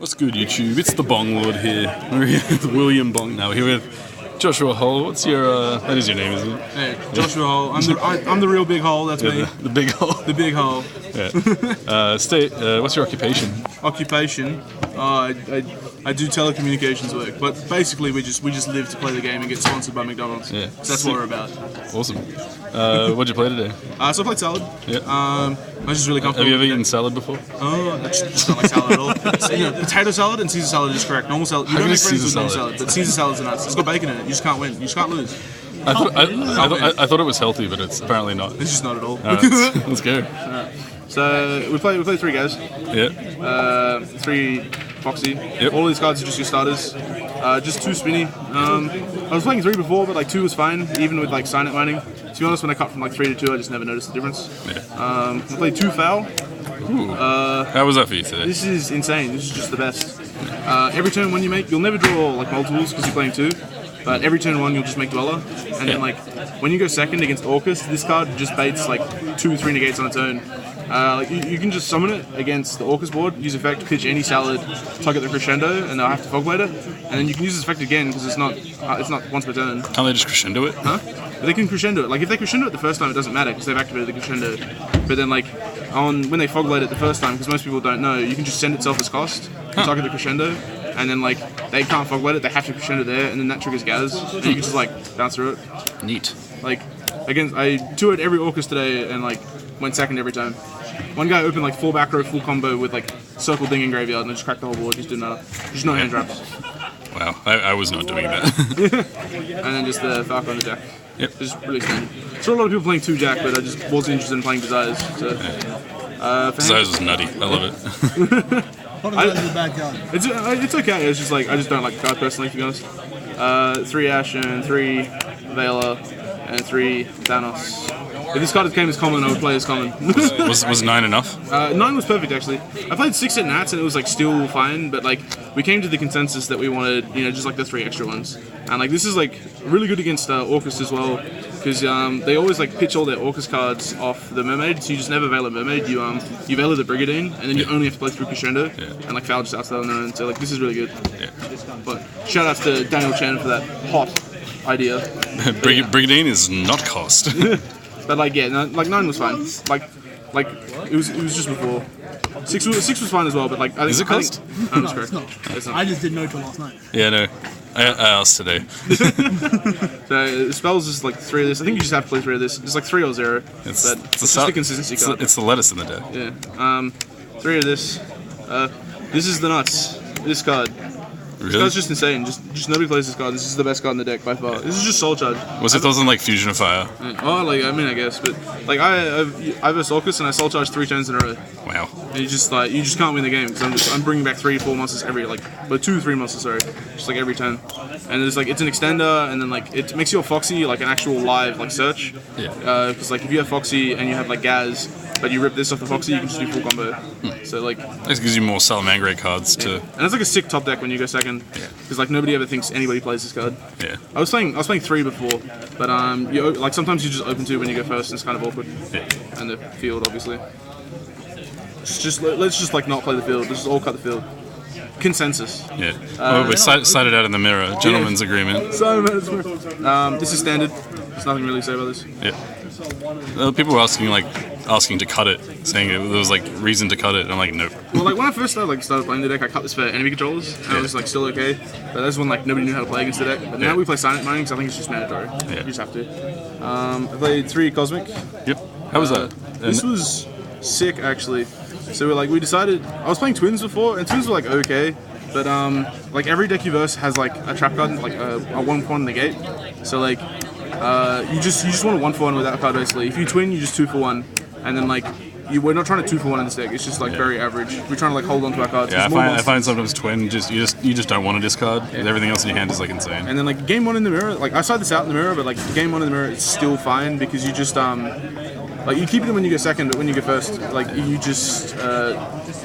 What's good, YouTube? It's the Bong Lord here. We're here with William Bong now. We're here with Joshua Hull. What's your, that is your name, isn't it? Hey, Joshua Hull. I'm the real big hole, that's me. The big hole. The big hole. Yeah. What's your occupation? Occupation? I do telecommunications work, but basically we just live to play the game and get sponsored by McDonald's. Yeah. So that's what we're about. Awesome. What'd you play today? So I played salad. Yeah. I was just really comfortable. Have you ever eaten salad before? Oh, that's just not like salad at all. Potato salad and Caesar salad is correct. Normal salad. You don't make friends with normal salad, but Caesar salad's a nuts. It's got bacon in it. You just can't win. You just can't lose. I thought it was healthy, but it's apparently not. It's just not at all. Let's go. Alright. So we played three guys. Yeah. Three Foxy. Yep. All these cards are just your starters. Just two spinny. I was playing three before, but like two was fine, even with like sign it mining. To be honest, when I cut from like 3 to 2, I just never noticed the difference. Yeah. We played two foul. Ooh. How was that for you today? This is insane. This is just the best. Every turn one you make, you'll never draw like multiples because you're playing two. But every turn one, you'll just make Dweller. And then like when you go second against Orcus, this card just baits like 2-3 negates on its own. Like you can just summon it against the Orcus board, use effect, pitch any salad, target the crescendo, and they'll have to fogblade it. And then you can use this effect again because it's not once per turn. Can't they just crescendo it? Huh? But they can crescendo it. Like if they crescendo it the first time, it doesn't matter because they've activated the crescendo. But then like when they fogblade it the first time, because most people don't know, you can just send itself as cost, target the crescendo, and then like they can't fogblade it, they have to crescendo there, and then that triggers Gaz, and you can just like bounce through it. Neat. Like against I toured every Orcus today and like went second every time. One guy opened like 4 back row full combo with like circle ding and graveyard and just cracked the whole board. Just didn't matter. Just no hand traps. Wow, I was not doing that. And then just the Falcon on the deck. Yep. Just really standard. Saw a lot of people playing 2 Jack, but I just wasn't interested in playing Desires. So, Desires was nutty. I love it. Desires is a bad card. It's okay. It's just like I just don't like the card personally, to be honest. 3 Ashen, 3 Vela, and 3 Thanos. If this card came as common, I would play as common. was 9 enough? 9 was perfect actually. I played 6 at Nats and it was like still fine, but like we came to the consensus that we wanted, just like the 3 extra ones. And like this is like really good against Orcus as well, because they always like pitch all their Orcus cards off the Mermaid, so you just never veil a Mermaid. You veil the Brigadine, and then you only have to play through Crescendo, and like foul just outside on their own. So like this is really good. Yeah. But shout outs to Daniel Chen for that hot idea. Brigadine is not cost. But like 9 was fine. Like it was just before. 6 was fine as well, but like I think Is it cost? No, that's correct. It's not. I just didn't know till last night. Yeah, no. I asked today. So spells is like 3 of this. I think you just have to play 3 of this. It's like 3 or 0. It's just a consistency card. It's the lettuce in the deck. Yeah. 3 of this. This is the nuts. This card. Really? This card's just insane. Just nobody plays this card. This is the best card in the deck by far. This is just Soul Charge. Was it doesn't like Fusion of Fire? Oh, like I mean, I guess, but like I versus Orcus and I Soul Charge 3 turns in a row. Wow. And you just can't win the game because I'm bringing back 3-4 monsters every 2-3 monsters, sorry, just like every turn. And it's like it's an extender, and then like it makes your Foxy like an actual live like search. Yeah. Because like if you have Foxy and you have like Gaz, but you rip this off the Foxy, you can just do full combo. So like This gives you more Salamangreat cards too. And it's like a sick top deck when you go second. Yeah. Because like nobody ever thinks anybody plays this card. Yeah. I was playing 3 before, but like sometimes you just open 2 when you go first, and it's kind of awkward. Yeah. And the field, obviously. Let's just like not play the field. Let's just all cut the field. Consensus. Yeah. Well, we cited out in the mirror. Gentleman's agreement. So this is standard. There's nothing really to say about this. Yeah. People were asking to cut it, saying there was like reason to cut it. And I'm like, nope. Well, like when I first started playing the deck, I cut this for enemy controllers, and it was like still okay. But that's when like nobody knew how to play against the deck. But now we play silent mining, because I think it's just mandatory. Yeah. You just have to. I played 3 Cosmic. Yep. How was that? This was sick actually. So we decided. I was playing Twins before, and Twins were like okay, but like every deck you verse has like a trap card, like a 1-for-1 negate. So like you just want a 1-for-1 with that card basically. If you twin, you just 2-for-1, and then like we're not trying to 2-for-1 in this deck. It's just like very average. We're trying to like hold on to our cards. Yeah, I find sometimes twin you just don't want to discard. Yeah. Everything else in your hand is like insane. And then like game 1 in the mirror, like I side this out in the mirror, but like game 1 in the mirror it's still fine because you just like you keep them when you go second, but when you go first, like you just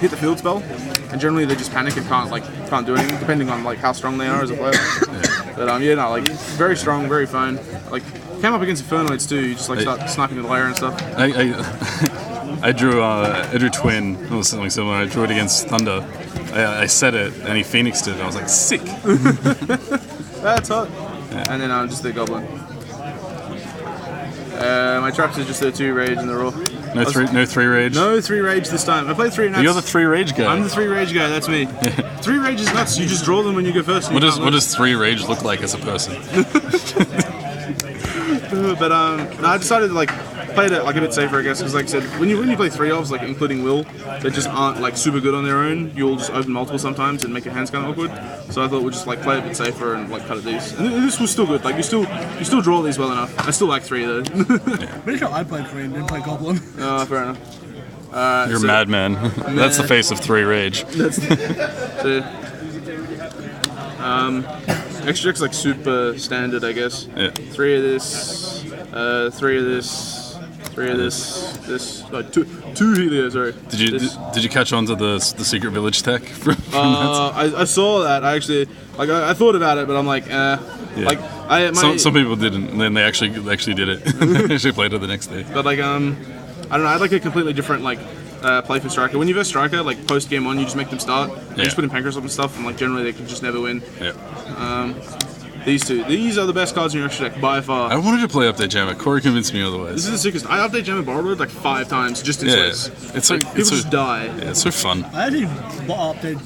hit the field spell, and generally they just panic and can't do anything, depending on like how strong they are as a player. But like very strong, very fine. Like came up against Infernoids too. You just like start sniping the layer and stuff. I drew Twin or something similar. I drew it against Thunder. I set it and he phoenixed it. And I was like, sick. That's hot. Yeah. And then just the Goblin. My traps are just the 2 rage and the raw. No 3 rage. No 3 rage this time. I played 3 nuts. You're the 3 rage guy. I'm the 3 rage guy. That's me. 3 rage is nuts. You just draw them when you go first. What does 3 rage look like as a person? But no, I decided to like play it like a bit safer, I guess, because like I said, when you play 3 elves, like including Will, that just aren't like super good on their own, you'll just open multiple sometimes and make your hands kind of awkward. So I thought we'd just like play a bit safer and like cut at these. And this was still good. Like you still draw these well enough. I still like 3 though. Pretty sure I played 3 and didn't play Goblin. Oh, fair enough. You're a madman. That's the face of 3 rage. Extract's like super standard, I guess. Yeah. 3 of this, 3 of this, 3 of this. No, two Helio. Sorry. Did you catch on to the secret village tech from that? I saw that. I actually I thought about it, but I'm like, Yeah. like some people didn't, and then they actually did it. They actually played it the next day. But like I don't know. I'd like a completely different like play for Striker. When you verse Striker, like post game 1, you just make them start. You just put in Pancreas up and stuff, and like generally they can just never win. Yeah. These are the best cards in your extra deck by far. I wanted to play Update Jammer. Corey convinced me otherwise. This is the sickest. I update Jammer Borrowed like 5 times just in Swiss. It's like, people just die. Yeah, it's so fun. I actually updated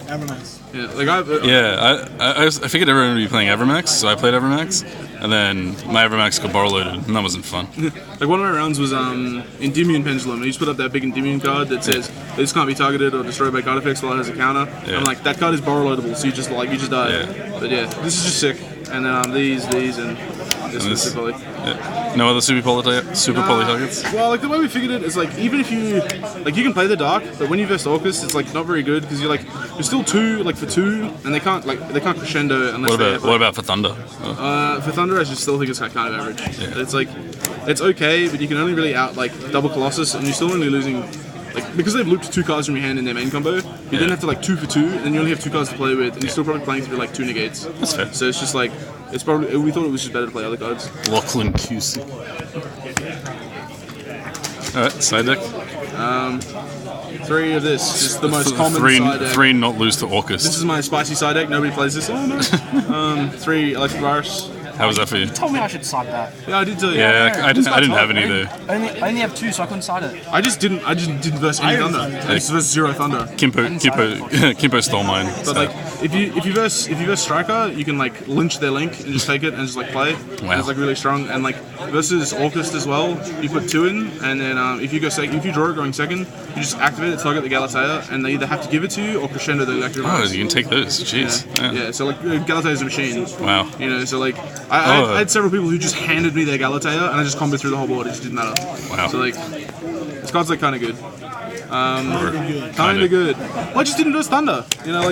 Evernice. Yeah, like I figured everyone would be playing Evermax, so I played Evermax, and then my Evermax got bar loaded, and that wasn't fun. Like one of my rounds was Endymion Pendulum, and you just put up that big Endymion card that says this can't be targeted or destroyed by card effects while it has a counter. Yeah. I'm like, that card is bar loadable, so you just die. Yeah. But yeah, this is just sick. And then these and this is probably. Yeah. No other super poly targets? Well, like the way we figured it is like even if you can play the dark, but when you verse Orcus, it's like not very good because you're still 2 for 2, and they can't crescendo unless what about for Thunder? For Thunder, I just still think it's kind of average. Yeah. It's like it's okay, but you can only really out double Colossus, and you're still only losing. Like, because they've looped 2 cards from your hand in their main combo, you then have to 2 for 2, and then you only have 2 cards to play with, and you're still probably playing through 2 negates. That's fair. So it's just we thought it was just better to play other cards. Lachlan Cusick. Alright, side deck. 3 of this, just the most common side deck. 3 not lose to Orcus. This is my spicy side deck, nobody plays this. Oh no. 3 Electric Virus. How was that for you? You told me I should side that. Yeah, I did tell you. Yeah, I didn't have any though. I only have 2, so I couldn't side it. I just didn't verse any Thunder. I just verse 0 Thunder. Kimpo stole mine. But So. if you verse Striker, you can lynch their link and just take it and just play. Wow. It's really strong. And versus Orcust as well, you put 2 in, and then if you draw it going second, you just activate it, target the Galatea, and they either have to give it to you or crescendo the electric. Oh, you can take those. Jeez. Yeah. So Galatea is a machine. Wow. You know, so I had several people who just handed me their Galatea, and I just comboed through the whole board. It just didn't matter. Wow. So this card's kind of good. Kind of good. Well, I just didn't verse Thunder. You know,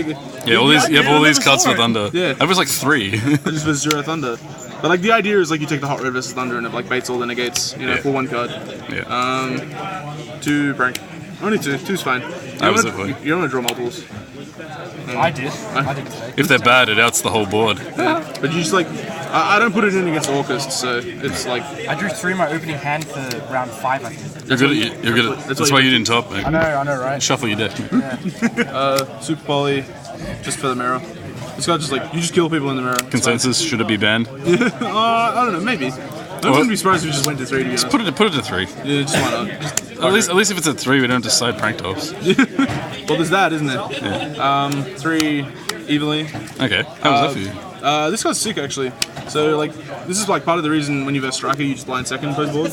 Yeah, all these cards for Thunder. Yeah. I was 3. I just verse 0 Thunder. But the idea is you take the Hot Red versus Thunder and it baits all the negates, for 1 card. Yeah. 2 prank. Only 2. 2's fine. You don't want to draw multiples. I did today. If they're bad, it outs the whole board. But you just I don't put it in against Orcust, so it's I drew 3 in my opening hand for round 5, I think. You're good. That's why you didn't top, mate. I know, right? Shuffle your deck. Super Poly, just for the mirror. This guy you just kill people in the mirror. Consensus, should it be banned? I don't know, maybe. I wouldn't be surprised if we just went to 3 to be honest. Put it to 3. Yeah, just why not? At least if it's at 3, we don't decide prank offs. Well, there's that, isn't there? Yeah. 3 evenly. Okay. How was that for you? This guy's sick actually. So this is part of the reason when you verse Striker you just blind second post board.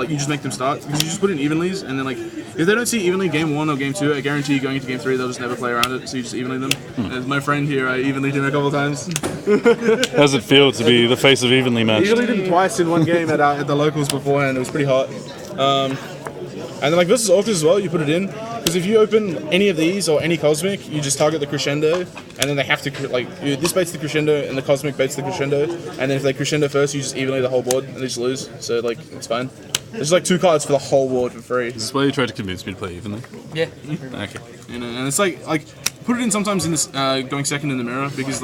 You just make them start because you just put in evenlies, and then if they don't see evenly game 1 or game 2, I guarantee you going into game 3 they'll just never play around it. So you just evenly them. As my friend here, I evenly him a couple of times. How does it feel to be the face of evenly matched? Evenly did him twice in 1 game at the locals beforehand. It was pretty hot. And then versus Orcus as well, you put it in. Because if you open any of these or any Cosmic, you just target the Crescendo, and then they have to, this baits the Crescendo and the Cosmic baits the Crescendo, and then if they Crescendo first, you just evenly the whole board, and they just lose. So, it's fine. There's 2 cards for the whole board for free. Is this why you tried to convince me to play evenly? Yeah. Okay. And it's put it in sometimes in this, going second in the mirror, because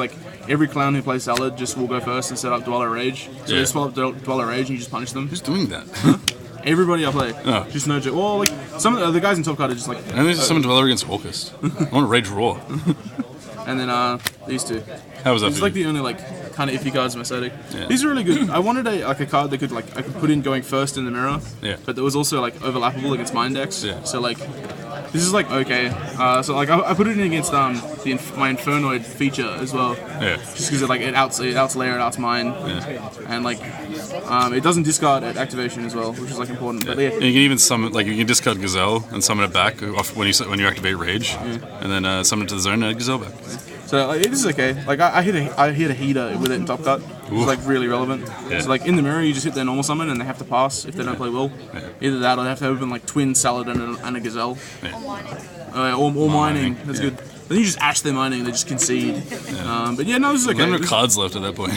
every clown who plays Salad just will go first and set up Dweller Rage. So they swap up Dweller Rage and you just punish them. Who's doing that? Everybody I play. Oh. Just no joke. Well, like some of the guys in Top Card are just like. And there's summon Dweller against Orcust. I want to Rage Roar. And then these two. How was that? It's For like you? the only like kind of iffy cards in my set. Yeah. These are really good. I wanted a card that I could put in going first in the mirror. Yeah. But that was also like overlappable against mine decks. Yeah. So like. This is like okay, so like I put it in against my Infernoid feature as well, Yeah. just because it outs layer, it outs mine, Yeah. and like it doesn't discard at activation as well, which is like important. But yeah, And you can even summon, like you can discard Gazelle and summon it back off when you activate Rage, and then summon it to the zone and add Gazelle back. so like, this is okay. Like I hit a heater with it in Top Cut. It's like really relevant. Yeah. So like in the mirror, you just hit their normal summon and they have to pass if they don't play well. Yeah. Either that or they have to open like Twin Salad and a Gazelle. Yeah. Or mining. That's yeah. good. Then you just ash their mining, they just concede. But yeah, no, this is okay. Then no This- cards left at that point.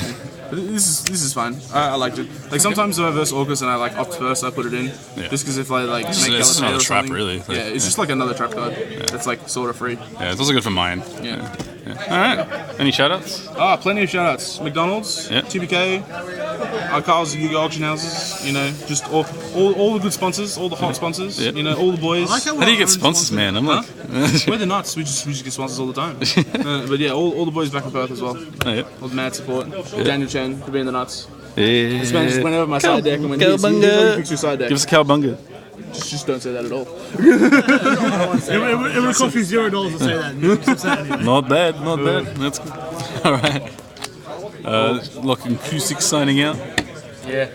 This is fine. I liked it. Like sometimes if I verse Orcus and I like opt first, I put it in. Yeah. Just because if I like It's make just Galatea another or trap, something- really. Like, yeah, it's just like another trap card. That's like sort of free. Yeah, it's also good for mine. Yeah. All right. Any shoutouts? Plenty of shoutouts. McDonald's, Yeah. TBK, Carl's Giga Auction Houses. You know, just all the good sponsors, all the hot sponsors. Yeah. You know, all the boys. I like How do you get sponsors, man? I'm like, We're the nuts. We just get sponsors all the time. But yeah, all the boys back in Perth as well. oh, yeah. All the mad support. Daniel Chen for being the nuts. Yeah. This man just went over my side deck and went, here's how you fix your side deck. Give us a cowbunga. Just don't say that at all. It would cost me $0 to say that. You should say it anyway. Not bad, not bad. That's good. All right. Lock and Q6 signing out. Yeah.